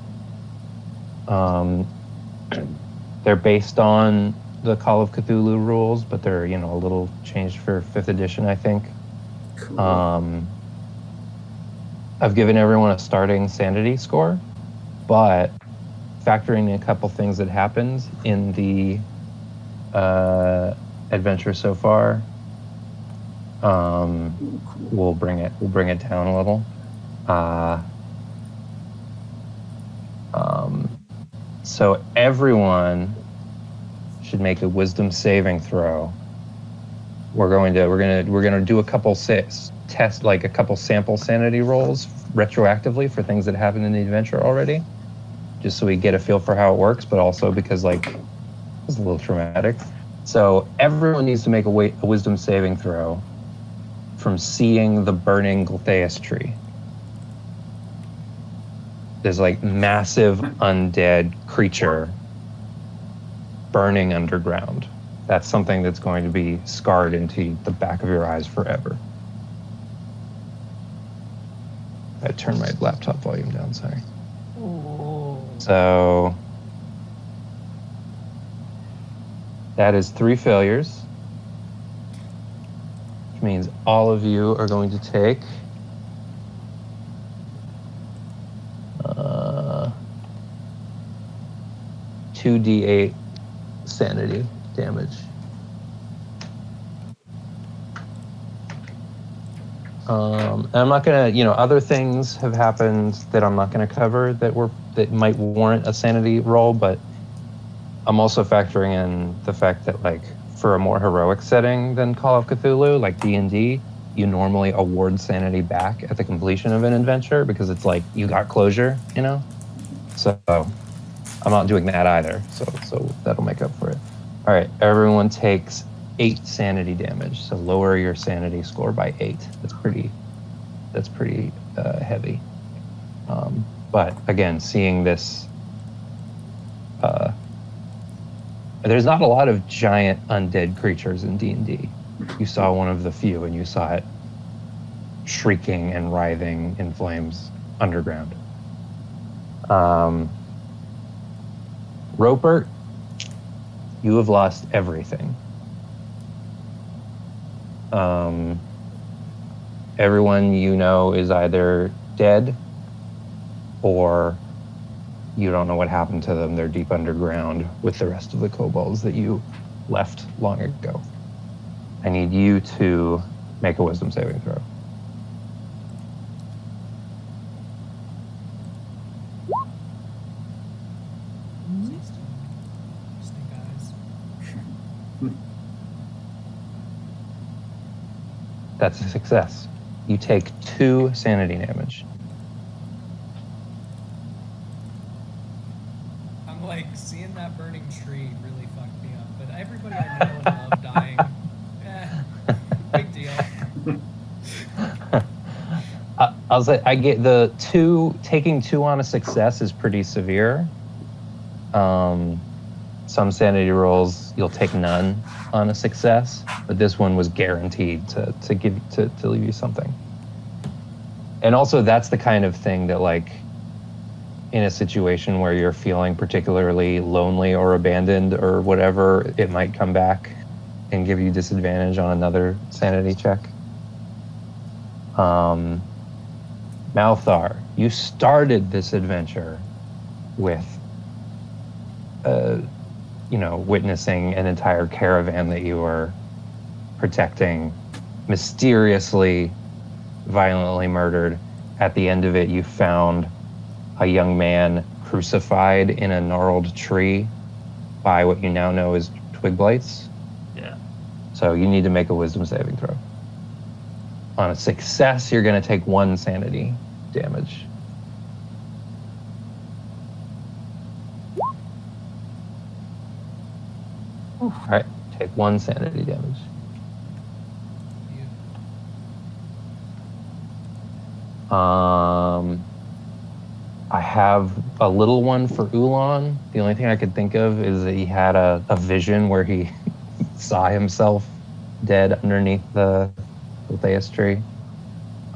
They're based on the Call of Cthulhu rules, but they're a little changed for 5th edition, I think. Cool. I've given everyone a starting sanity score, but factoring in a couple things that happened in the adventure so far, we'll bring it down a little. So everyone should make a wisdom saving throw. We're gonna do a couple test, like a couple sample sanity rolls retroactively for things that happened in the adventure already, just so we get a feel for how it works, but also because it's a little traumatic. So everyone needs to make a wisdom saving throw from seeing the burning Gulthias Tree. There's massive undead creature burning underground. That's something that's going to be scarred into the back of your eyes forever. I turned my laptop volume down, sorry. Oh. So that is 3 failures, which means all of you are going to take 2d8 sanity damage. And I'm not gonna, other things have happened that I'm not gonna cover that might warrant a sanity roll, but I'm also factoring in the fact that for a more heroic setting than Call of Cthulhu, like D&D, you normally award sanity back at the completion of an adventure because it's you got closure, So I'm not doing that either. So that'll make up for it. All right, everyone takes 8 sanity damage. So lower your sanity score by 8. That's pretty heavy. But again, seeing this, there's not a lot of giant undead creatures in D&D. You saw one of the few, and you saw it shrieking and writhing in flames underground. Ropert, you have lost everything. everyone you know is either dead or you don't know what happened to them. They're deep underground with the rest of the kobolds that you left long ago. I need you to make a wisdom saving throw. Snake eyes. That's a success. You take 2 sanity damage. I'm like, seeing that burning tree really fucked me up. But everybody I know and love dying, big deal. I'll say I get the 2, taking 2 on a success is pretty severe. Some sanity rolls you'll take none on a success, but this one was guaranteed to leave you something. And also that's the kind of thing that, like, in a situation where you're feeling particularly lonely or abandoned or whatever, it might come back and give you disadvantage on another sanity check. Malthar, you started this adventure with witnessing an entire caravan that you were protecting mysteriously, violently murdered. At the end of it, you found a young man crucified in a gnarled tree by what you now know as Twig Blights. Yeah. So you need to make a wisdom saving throw. On a success, you're going to take 1 sanity damage. All right, take 1 sanity damage. I have a little one for Oolon. The only thing I could think of is that he had a vision where he saw himself dead underneath the Gulthias Tree.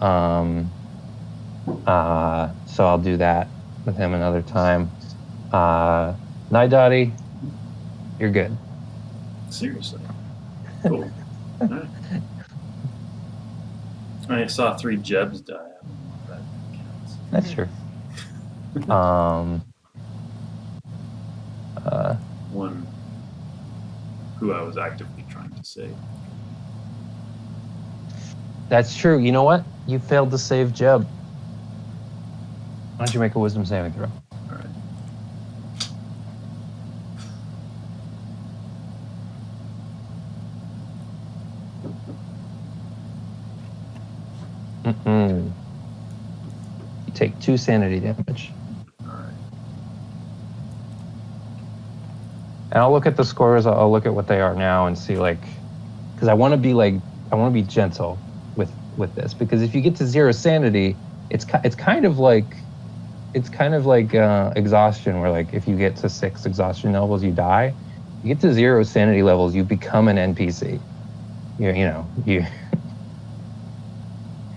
So I'll do that with him another time. Naidaadi, you're good. Seriously. Cool. Right. I saw 3 Jebs die. I don't know if that counts. That's true. One who I was actively trying to save. That's true. You know what? You failed to save Jeb. Why don't you make a wisdom saving throw? All right. You take 2 sanity damage. All right. And I'll look at the scores. I'll look at what they are now and see, like, because I want to be gentle with this, because if you get to 0 sanity, it's kind of like exhaustion, where, like, if you get to 6 exhaustion levels, you die. You get to 0 sanity levels, you become an NPC. You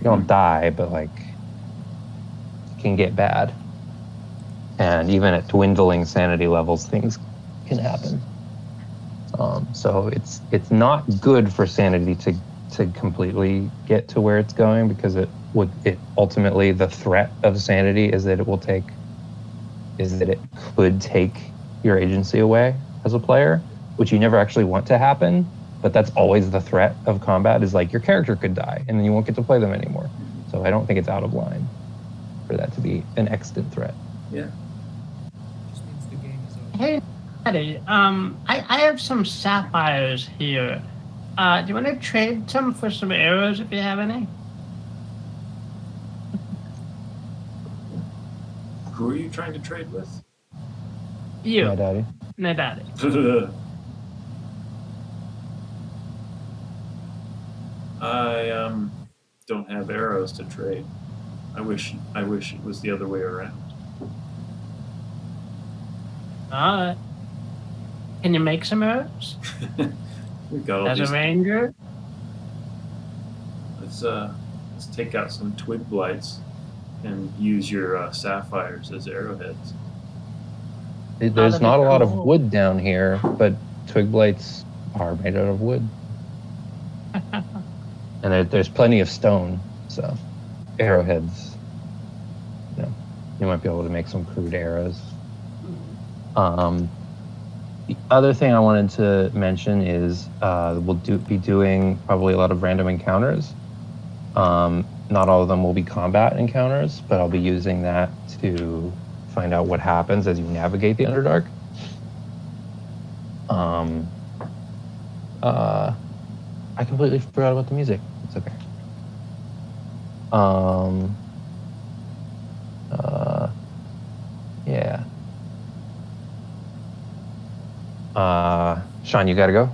don't die, but, like, it can get bad. And even at dwindling sanity levels, things can happen. So it's not good for sanity to completely get to where it's going, because it ultimately, the threat of sanity is that it could take your agency away as a player, which you never actually want to happen. But that's always the threat of combat, is like your character could die and then you won't get to play them anymore. So I don't think it's out of line for that to be an extant threat. Yeah. Just means the game is over. Hey, Eddie, I have some sapphires here. Do you want to trade some for some arrows if you have any? Who are you trying to trade with? You, Naidaadi. Naidaadi. I don't have arrows to trade. I wish it was the other way around. Alright. Can you make some arrows? We've got all As these. a ranger? Let's take out some twig blights and use your sapphires as arrowheads. There's that'd be not a lot of cool. wood down here, but twig blights are made out of wood. And there's plenty of stone. So, arrowheads. You know, you might be able to make some crude arrows. The other thing I wanted to mention is we'll be doing probably a lot of random encounters. Not all of them will be combat encounters, but I'll be using that to find out what happens as you navigate the Underdark. I completely forgot about the music. It's okay. Yeah. Sean, you gotta go?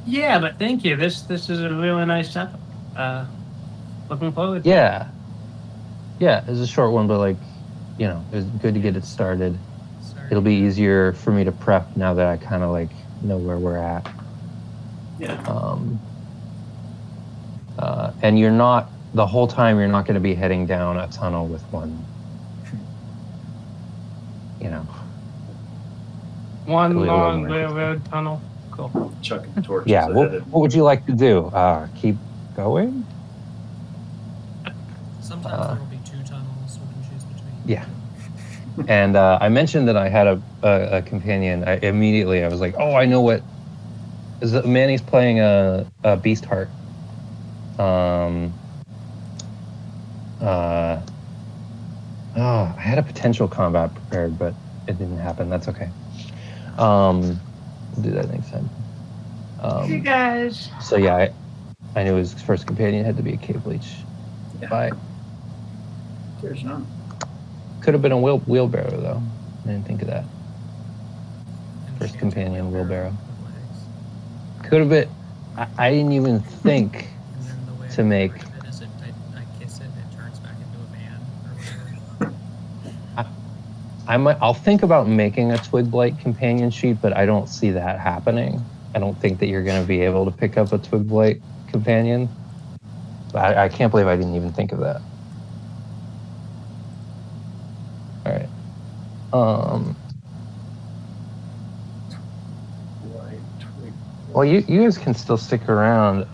Yeah, but thank you. This is a really nice setup. Looking forward to it. Yeah. Yeah, it's a short one, but like, you know, it's good to get it started. It'll be easier for me to prep now that I kind of like know where we're at. Yeah. And you're not, the whole time you're not going to be heading down a tunnel with one, you know. One Really a little long more railroad tunnel. Cool. Chucking torches Yeah, ahead of what would you like to do? Keep going? Sometimes there will be 2 tunnels we can choose between. Yeah. And I mentioned that I had a companion. I was like, oh, I know what. Manny's playing a Beast Heart. I had a potential combat prepared, but it didn't happen. That's okay. We'll do that next time. You guys. So yeah, I knew his first companion had to be a cave leech. Yeah. Bye. Cheers, Sean. Could have been a wheelbarrow though. I didn't think of that. First Enchanted companion wheelbarrow. with legs. Could have been. I didn't even think And then the way to make. I it is I kiss it and it turns back into a man or whatever. I'll think about making a Twig Blight companion sheet, but I don't see that happening. I don't think that you're going to be able to pick up a Twig Blight companion. I can't believe I didn't even think of that. All right. Well, you guys can still stick around.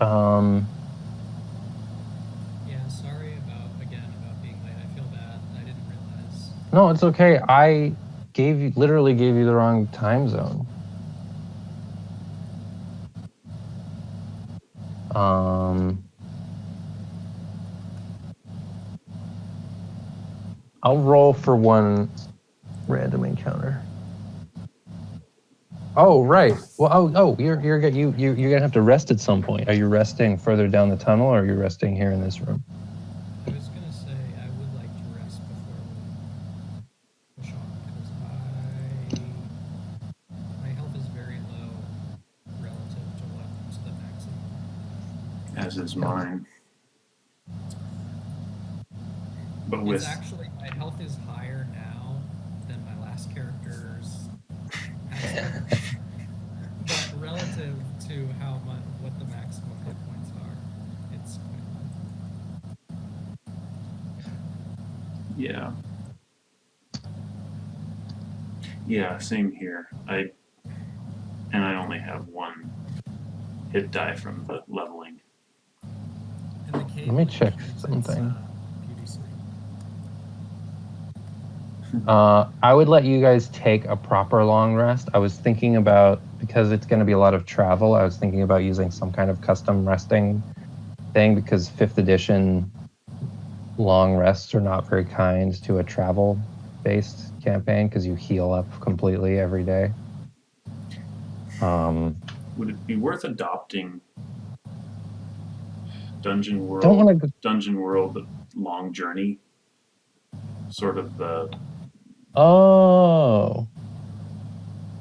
Yeah, sorry about being late. I feel bad. I didn't realize. No, it's okay. I literally gave you the wrong time zone. I'll roll for one random encounter. Oh, right. Well, you're gonna have to rest at some point. Are you resting further down the tunnel, or are you resting here in this room? I was gonna say I would like to rest before we push on because my health is very low relative to the maximum. As is mine. But with It's actually my health is higher now than my last character's maximum. But relative to what the maximum hit points are, it's quite low. yeah. Yeah, same here. I only have 1 hit die from the leveling. And the cave Let me check uses something. beauty sleep. I would let you guys take a proper long rest. I was thinking about, because it's going to be a lot of travel, I was thinking about using some kind of custom resting thing, because 5th edition long rests are not very kind to a travel-based campaign, because you heal up completely every day. Would it be worth adopting Dungeon World Long Journey? Sort of the or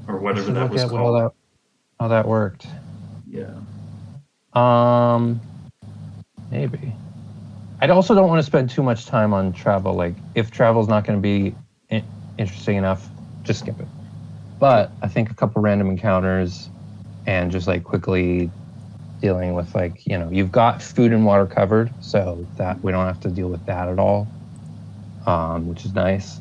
whatever that was called. How that worked. Yeah. Maybe. I also don't want to spend too much time on travel. Like, if travel's not going to be interesting enough, just skip it. But I think a couple random encounters and just like quickly dealing with, like, you know, you've got food and water covered, so that we don't have to deal with that at all, which is nice.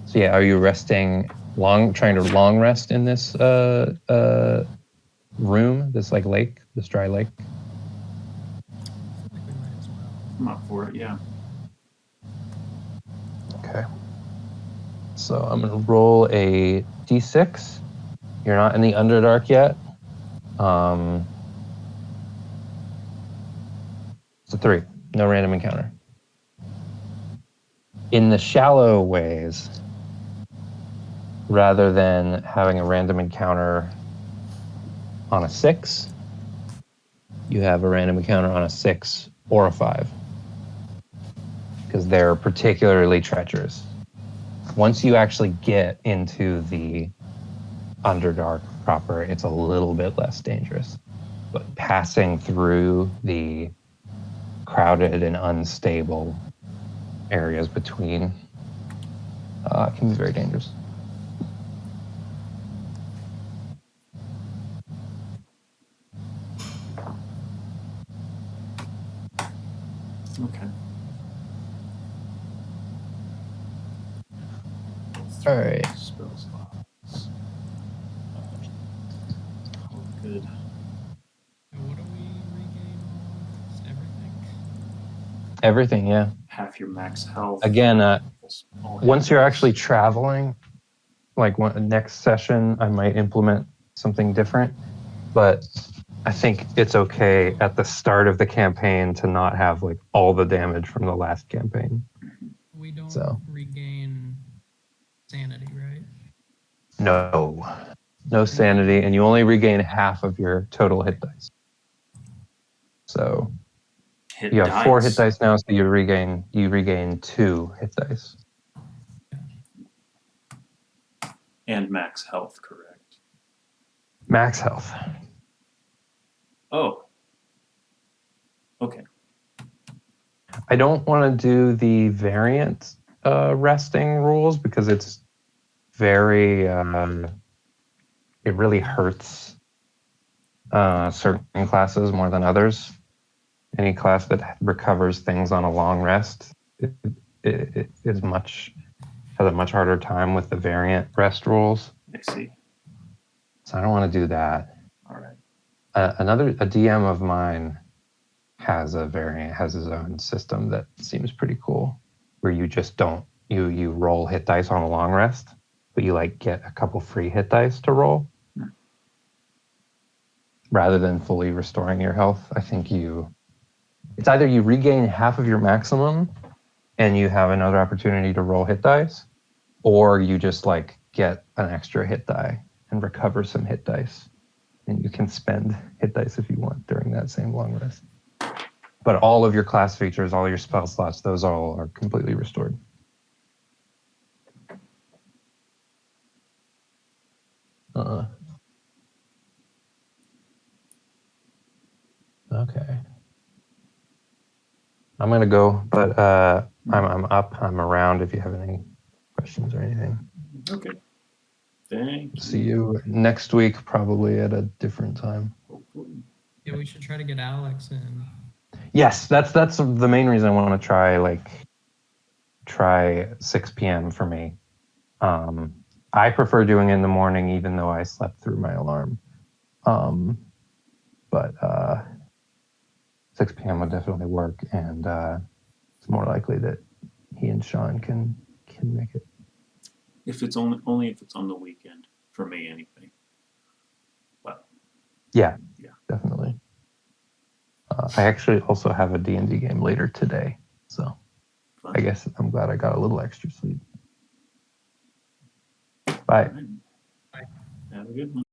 So yeah, are you resting trying to long rest in this room, this like lake, this dry lake? I feel like we might as well. I'm up for it, yeah. Okay. So I'm gonna roll a d6. You're not in the Underdark yet. It's a 3. No random encounter. In the shallow ways, rather than having a random encounter on a 6, you have a random encounter on a 6 or a 5. Because they're particularly treacherous. Once you actually get into the Underdark proper, it's a little bit less dangerous. But passing through the crowded and unstable areas between can be very dangerous. Okay. All right. Spell slots. Oh, good. And what do we regain? It's everything? Everything, yeah. Half your max health. Again, All once you're hits. actually traveling, like next session, I might implement something different. But I think it's okay at the start of the campaign to not have like all the damage from the last campaign. We don't So. regain sanity, right? No sanity, and you only regain half of your total hit dice. So Hit you have 4 hit dice. dice now, so you regain 2 hit dice. And max health, correct? Max health. Oh. Okay. I don't want to do the variant resting rules because it's very it really hurts certain classes more than others. Any class that recovers things on a long rest it has a much harder time with the variant rest rules. I see. So I don't want to do that. All right. A DM of mine has his own system that seems pretty cool, where you just don't you roll hit dice on a long rest, but you like get a couple free hit dice to roll rather than fully restoring your health. I think it's either you regain half of your maximum and you have another opportunity to roll hit dice, or you just like get an extra hit die and recover some hit dice, and you can spend hit dice if you want during that same long rest. But all of your class features, all your spell slots, those all are completely restored. Okay. I'm gonna go, but I'm up. I'm around if you have any questions or anything. Okay. Thank you. See you next week, probably at a different time. Hopefully. Yeah, we should try to get Alex in. Yes, that's the main reason I want to try 6 p.m. for me. I prefer doing it in the morning, even though I slept through my alarm. But 6 p.m. would definitely work, and it's more likely that he and Sean can make it. If it's only if it's on the weekend, for me anyway. But Yeah, yeah. Definitely. I actually also have a D&D game later today, so Fun. I guess I'm glad I got a little extra sleep. Bye. All right. Have a good one.